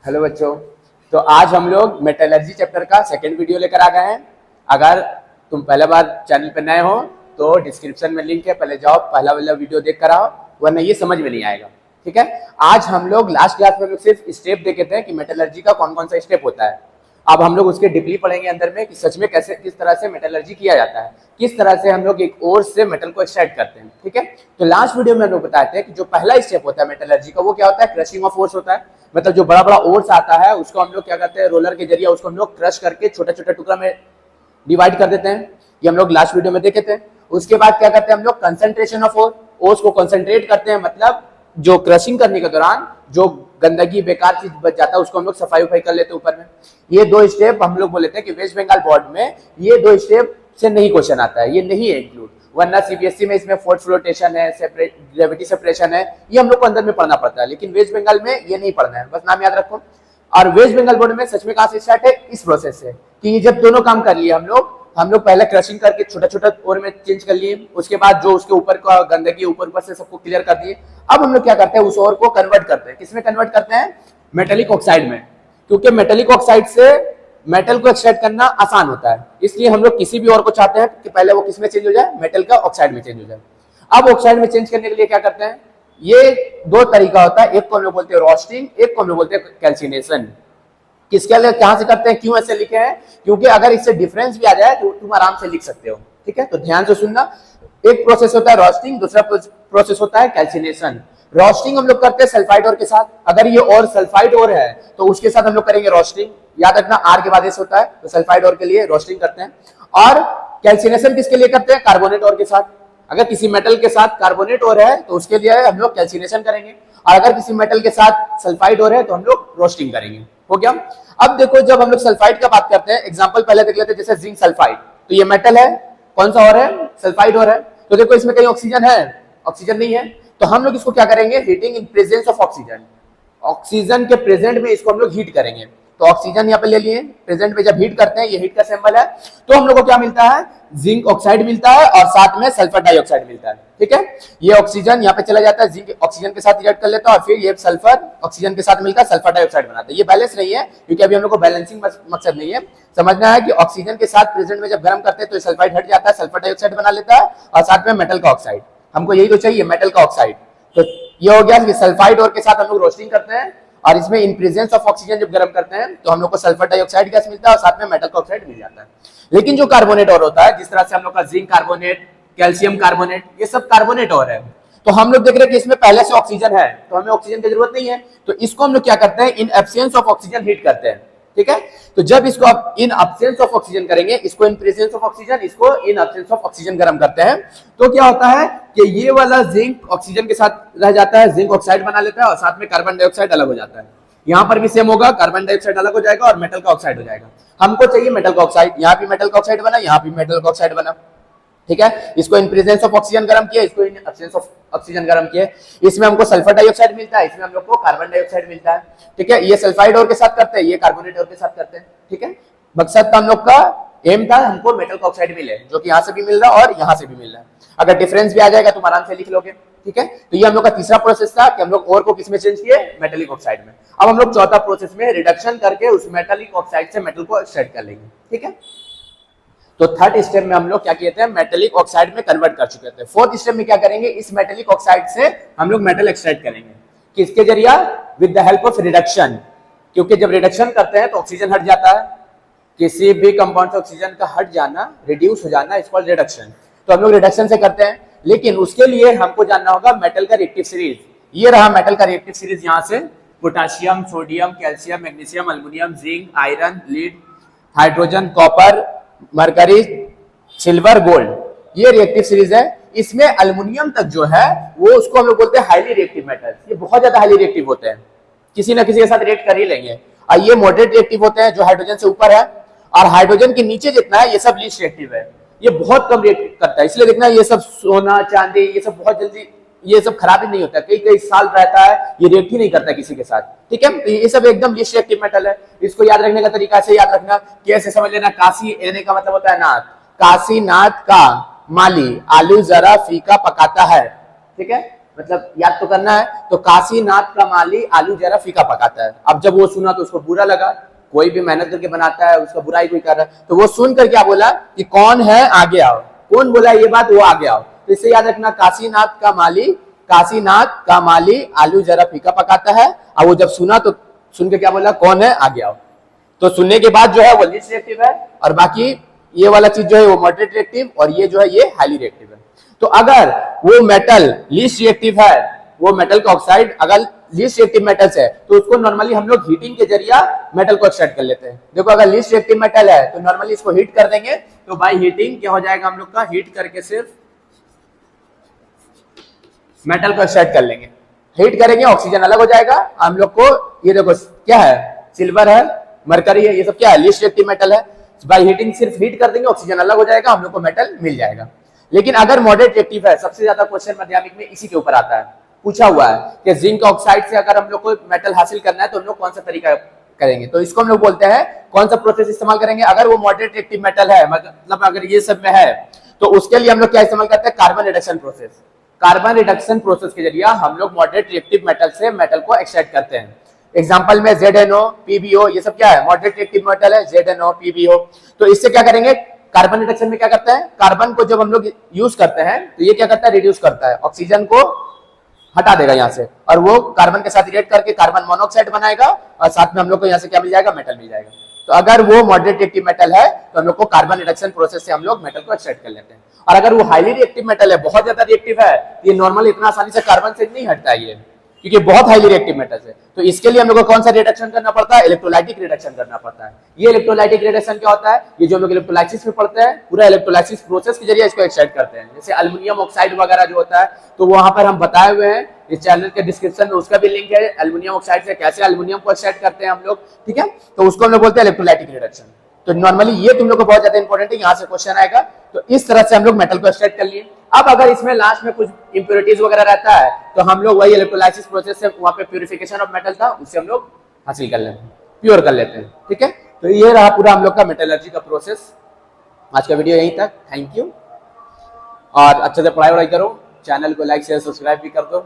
Hello बच्चों। तो आज हम लोग मेटलर्जी चैप्टर का सेकंड वीडियो लेकर आ गए हैं। अगर तुम पहले बार चैनल पर नए हो तो डिस्क्रिप्शन में लिंक है, पहले जाओ पहला वाला वीडियो देख कर आओ, वरना ये समझ में नहीं आएगा। ठीक है, आज हम लोग लास्ट क्लास में सिर्फ स्टेप देखे थे कि मेटलर्जी का कौन कौन सा स्टेप होता है। अब हम लोग उसके डीपली पढ़ेंगे अंदर में कि सच में कैसे किस तरह से मेटलर्जी किया जाता है, किस तरह से हम लोग एक ओर से मेटल को एक्सट्रैक्ट करते हैं। ठीक है, तो लास्ट वीडियो में हम लोग बताए थे कि जो पहला स्टेप होता है मेटलर्जी का वो क्या होता है, क्रशिंग ऑफ ओर्स होता है। मतलब जो बड़ा बड़ा ओर्स आता है उसको हम लोग क्या करते हैं, रोलर के जरिए उसको हम लोग क्रश करके छोटे छोटे टुकड़ा में डिवाइड कर देते हैं। ये हम लोग लास्ट वीडियो में देखे थे। उसके बाद क्या करते हैं हम लोग, कंसंट्रेशन ऑफ ओर्स को कंसंट्रेट करते हैं। मतलब जो क्रशिंग करने के दौरान जो गंदगी बेकार चीज बच जाता है उसको हम लोग सफाई उफाई कर लेते हैं ऊपर में। ये दो स्टेप हम लोग बोले थे कि वेस्ट बंगाल बोर्ड में ये दो स्टेप से नहीं क्वेश्चन आता है, ये नहीं है इंक्लूड, वरना सीबीएसई में इसमें फोर्स फ्लोटेशन है, ग्रेविटी सेपरेशन है, ये हम लोग को अंदर में पढ़ना पड़ता है, लेकिन वेस्ट बंगाल में ये नहीं पढ़ना है, बस नाम याद रखो। और वेस्ट बंगाल बोर्ड में सच में कहां से स्टार्ट है, इस प्रोसेस से कि ये जब दोनों काम कर लिए हम लोग पहले क्रशिंग करके छोटा छोटा ओर में चेंज कर लिए, उसके बाद जो उसके ऊपर का गंदगी ऊपर से सबको क्लियर कर दिए। अब हम लोग क्या करते हैं, उस ओर को कन्वर्ट करते हैं, किसमें कन्वर्ट करते हैं, मेटेलिक ऑक्साइड में, क्योंकि मेटेलिक ऑक्साइड से मेटल को एक्सट्रैक्ट करना आसान होता है। इसलिए हम लोग किसी भी ओर को चाहते हैं कि पहले वो किसमें चेंज हो जाए, मेटल का ऑक्साइड में चेंज हो जाए। अब ऑक्साइड में चेंज करने के लिए क्या करते हैं, ये दो तरीका होता है, एक को हम लोग बोलते हैं रोस्टिंग, एक को हम लोग बोलते हैं कैल्सिनेशन। किसके लिए कहां से करते हैं, क्यों ऐसे लिखे हैं, क्योंकि अगर इससे डिफरेंस भी आ जाए तो तुम आराम से लिख सकते हो। ठीक है, तो ध्यान से सुनना। एक प्रोसेस होता है रोस्टिंग, दूसरा प्रोसेस होता है कैल्सिनेशन। रोस्टिंग हम लोग करते हैं सल्फाइड ओर के साथ, अगर ये और सल्फाइड ओर है तो उसके साथ हम लोग करेंगे रोस्टिंग। याद रखना आर के बाद एस होता है, तो सल्फाइड ओर के लिए रोस्टिंग करते हैं। और कैल्सिनेशन किसके लिए करते हैं, कार्बोनेट ओर के साथ। अगर किसी मेटल के साथ कार्बोनेट ओर है तो उसके लिए हम लोग कैल्सिनेशन करेंगे, और अगर किसी मेटल के साथ सल्फाइड ओर है तो हम लोग रोस्टिंग करेंगे। हो गया। अब देखो, जब हम लोग सल्फाइड का बात करते हैं, एग्जांपल पहले देख लेते हैं, जैसे जिंक सल्फाइड, तो ये मेटल है, कौन सा और है, सल्फाइड और है। तो देखो इसमें कहीं ऑक्सीजन है, ऑक्सीजन नहीं है, तो हम लोग इसको क्या करेंगे, heating in presence of oxygen. Oxygen के प्रेजेंट में इसको हम लोग हीट करेंगे। तो ऑक्सीजन यहाँ पे ले लिए, प्रेजेंट में जब हीट करते हैं, ये हीट का सिंबल है, तो हम लोग को क्या मिलता है, जिंक ऑक्साइड मिलता है और साथ में सल्फर डाइऑक्साइड मिलता है। ठीक है, ये ऑक्सीजन यहाँ पे चला जाता है, जिंक ऑक्सीजन के साथ रिएक्ट कर लेता है, और फिर ये सल्फर ऑक्सीजन के साथ मिलकर सल्फर डाइऑक्साइड बनाता है। ये बैलेंस नहीं है, क्योंकि अभी हम लोग को बैलेंसिंग मकसद नहीं है, समझना है कि ऑक्सीजन के साथ प्रेजेंट में जब गर्म करते हैं तो सल्फाइड हट जाता है, सल्फर डाइऑक्साइड बना लेता है, और साथ में मेटल का ऑक्साइड। हमको यही तो चाहिए, मेटल का ऑक्साइड। तो ये हो गया कि सल्फाइड और के साथ हम लोग रोस्टिंग करते हैं, और इसमें इन प्रेजेंस ऑफ ऑक्सीजन जब गर्म करते हैं तो हम लोग को सल्फर डाइऑक्साइड गैस मिलता है, और साथ में मेटल का ऑक्साइड मिल जाता है। लेकिन जो कार्बोनेट और होता है, जिस तरह से हम लोग का जिंक कार्बोनेट, कैल्शियम कार्बोनेट, ये सब कार्बोनेट और है, तो हम लोग देख रहे हैं कि इसमें पहले से ऑक्सीजन है, तो हमें ऑक्सीजन की जरूरत नहीं है, तो इसको हम लोग क्या करते हैं, in absence of oxygen heat करते हैं। ठीक है, तो जब इसको आप इन एब्सेंस ऑफ ऑक्सीजन करेंगे, इसको इन प्रेजेंस ऑफ ऑक्सीजन, इसको इन एब्सेंस ऑफ ऑक्सीजन गर्म करते हैं, तो क्या होता है कि ये वाला जिंक ऑक्सीजन के साथ रह जाता है, जिंक ऑक्साइड बना लेता है, और साथ में कार्बन डाइऑक्साइड अलग हो जाता है। यहाँ पर भी सेम होगा, कार्बन डाइऑक्साइड अलग हो जाएगा और मेटल का ऑक्साइड हो जाएगा। हमको चाहिए मेटल का ऑक्साइड, यहाँ भी मेटल का ऑक्साइड बना, यहाँ भी मेटल का ऑक्साइड बना। ठीक है, इसको इन प्रेजेंस ऑफ ऑक्सीजन गर्म किया, इसको इन एब्सेंस ऑफ ऑक्सीजन गर्म किया, इसमें हमको सल्फर डाइऑक्साइड मिलता है, इसमें हम लोग को कार्बन डाइऑक्साइड मिलता है। ठीक है, ये सल्फाइड और के साथ करते हैं, ये कार्बोनेट और के साथ करते हैं। ठीक है, मकसद था हम लोग का, एम था हमको मेटल का ऑक्साइड मिले, जो कि यहाँ से भी मिल रहा है और यहाँ से भी मिल रहा है। अगर डिफरेंस भी आ जाएगा तुम आराम से लिख लोगे। ठीक है, तो ये हम लोग का तीसरा प्रोसेस था कि हम लोग और को किसमें चेंज किए, मेटेलिक ऑक्साइड में। अब हम लोग चौथा प्रोसेस में रिडक्शन करके उस मेटेलिक ऑक्साइड से मेटल को एक्सट्रैक्ट कर लेंगे। ठीक है, तो थर्ड स्टेप में हम लोग क्या किए थे, मेटेलिक ऑक्साइड में कन्वर्ट कर चुके थे। फोर्थ स्टेप में क्या करेंगे, इस मेटेलिक ऑक्साइड से हम लोग मेटल एक्सट्रैक्ट करेंगे, किसके जरिए, with the help of reduction. क्योंकि जब रिडक्शन करते हैं तो ऑक्सीजन हट जाता है, किसी भी कंपाउंड से ऑक्सीजन का हट जाना, रिड्यूस हो जाना, इस कॉल्ड रिडक्शन। तो हम लोग रिडक्शन से करते हैं, लेकिन उसके लिए हमको जानना होगा मेटल का रिएक्टिव सीरीज। ये रहा मेटल का रिएक्टिव सीरीज, यहाँ से potassium, sodium, calcium, magnesium, aluminium, zinc, iron, lead, hydrogen, copper, mercury, silver, gold, ये रिएक्टिव सीरीज है। इसमें एल्युमिनियम तक जो है वो उसको हम लोग बोलते हैं हाईली रिएक्टिव मेटल। ये बहुत ज्यादा हाईली रिएक्टिव होते हैं, किसी ना किसी के साथ रिएक्ट कर ही लेंगे। और ये मॉडरेट रिएक्टिव होते हैं, जो हाइड्रोजन से ऊपर है, और हाइड्रोजन के नीचे जितना है ये सब लीस्ट रिएक्टिव है, ये बहुत कम रिएक्ट करता है। इसलिए देखना, ये सब सोना चांदी ये सब बहुत जल्दी, ये सब खराब ही नहीं होता, कई कई साल रहता है, ये रिएक्ट ही नहीं करता किसी के साथ। ठीक है, तो ये सब एकदम लीस्ट रिएक्टिव मेटल है। इसको याद रखने का तरीका से याद रखना, कैसे समझ लेना, काशी एने का मतलब होता है नाथ, काशी नाथ का माली आलू जरा फीका पकाता है। ठीक है, मतलब याद तो करना है। तो काशीनाथ का माली आलू जरा फीका पकाता है। अब जब वो सुना तो उसको बुरा लगा, कोई भी मेहनत करके बनाता है उसका बुराई कोई कर रहा है, तो वो सुनकर क्या बोला कि कौन है आगे आओ। कौन बोला ये बात, वो आगे आओ। तो इससे याद रखना, काशीनाथ का माली आलू जरा फीका पकाता है। और वो जब सुना तो सुन के क्या बोला, कौन है आगे आओ। तो सुनने के बाद जो है वो लीस्ट रिएक्टिव है, और बाकी ये वाला चीज जो है वो मॉडरेट रिएक्टिव, और ये जो है ये हाईली रिएक्टिव है। तो अगर वो मेटल लीस्ट रिएक्टिव है, वो मेटल का ऑक्साइड अगर लीस्ट रिएक्टिव मेटल्स है, तो उसको नॉर्मली हम लोग हीटिंग के जरिए मेटल को एक्सट्रैक्ट कर लेते हैं। देखो अगर लीस्ट रिएक्टिव मेटल है तो नॉर्मली इसको हीट कर देंगे, तो बाय हीटिंग क्या हो जाएगा हम लोग का, हीट करके सिर्फ मेटल को एक्सट्रैक्ट कर लेंगे। हीट करेंगे ऑक्सीजन अलग हो जाएगा हम लोग को। ये देखो क्या है, सिल्वर है, मरकरी है, ये सब क्या है, लीस्ट रिएक्टिव मेटल है। बाय हीटिंग सिर्फ हीट कर देंगे, ऑक्सीजन अलग हो जाएगा, हम लोग को मेटल मिल जाएगा। लेकिन अगर मॉडरेट रिएक्टिव है, सबसे ज्यादा क्वेश्चन माध्यमिक में इसी के ऊपर आता है, पूछा हुआ है कि जिंक ऑक्साइड से अगर हम लोग को मेटल हासिल करना है तो हम लोग कौन सा तरीका करेंगे। तो इसको हम लोग बोलते हैं कौन सा प्रोसेस इस्तेमाल करेंगे। अगर वो मॉडरेट रिएक्टिव मेटल है, मतलब अगर ये सब में है, तो उसके लिए हम लोग क्या इस्तेमाल करते हैं, carbon reduction process. Carbon reduction process के जरिए हम लोग मॉडरेट रिएक्टिव मेटल से मेटल को एक्सट्रैक्ट करते हैं। एग्जांपल में ZNO, PbO, ये सब क्या है, मॉडरेट रिएक्टिव मेटल है, ZNO, PbO। तो इससे क्या करेंगे, कार्बन रिडक्शन में क्या करता है, कार्बन को जब हम लोग यूज करते हैं तो ये क्या करता है, रिड्यूस करता है, ऑक्सीजन को हटा देगा यहाँ से, और वो कार्बन के साथ रिएक्ट करके कार्बन मोनोऑक्साइड बनाएगा, और साथ में हम लोग को यहाँ से क्या मिल जाएगा, मेटल मिल जाएगा। तो अगर वो मॉडरेट रिएक्टिव मेटल है तो हम लोग को कार्बन रिडक्शन प्रोसेस से हम लोग मेटल को एक्सट्रैक्ट कर लेते हैं। और अगर वो हाईली रिएक्टिव मेटल है, बहुत ज्यादा रिएक्टिव है, ये नॉर्मली इतना आसानी से कार्बन से नहीं हटता है ये, क्योंकि बहुत हाईली रिएक्टिव मेटल है। तो इसके लिए हम लोग को कौन सा रिडक्शन करना पड़ता है, इलेक्ट्रोलाइटिक रिडक्शन करना पड़ता है। ये इलेक्ट्रोलाइटिक रिडक्शन क्या होता है, ये जो हम लोग इलेक्ट्रोलाइसिस में पढ़ते हैं, पूरा इलेक्ट्रोलाइसिस प्रोसेस के जरिए इसको एक्सट्रैक्ट करते हैं। जैसे एल्युमिनियम ऑक्साइड वगैरह जो होता है, तो वहां पर हम बताए हुए हैं, इस चैनल के डिस्क्रिप्शन में उसका भी लिंक है, एल्युमिनियम ऑक्साइड से कैसे एल्युमिनियम को एक्सट्रैक्ट करते हैं हम लोग, ठीक है। तो उसको हम लोग बोलते हैं इलेक्ट्रोलाइटिक रिडक्शन। तो नॉर्मली ये तुम लोग को बहुत ज्यादा इंपॉर्टेंट है, यहाँ से क्वेश्चन आएगा। तो इस तरह से हम लोग मेटल को एक्सट्रैक्ट कर लिए। अब अगर इसमें लास्ट में कुछ इंप्योरिटीज वगैरह रहता है, तो हम लोग वही इलेक्ट्रोलाइसिस प्रोसेस से वहां पे प्यूरिफिकेशन ऑफ मेटल था, उससे हम लोग हासिल कर लेते हैं, प्योर कर लेते हैं, ठीक है। तो ये रहा पूरा हम लोग का मेटलर्जी का प्रोसेस। आज का वीडियो यहीं तक, थैंक यू। और अच्छे से पढ़ाई वढ़ाई करो, चैनल को लाइक शेयर सब्सक्राइब भी कर दो।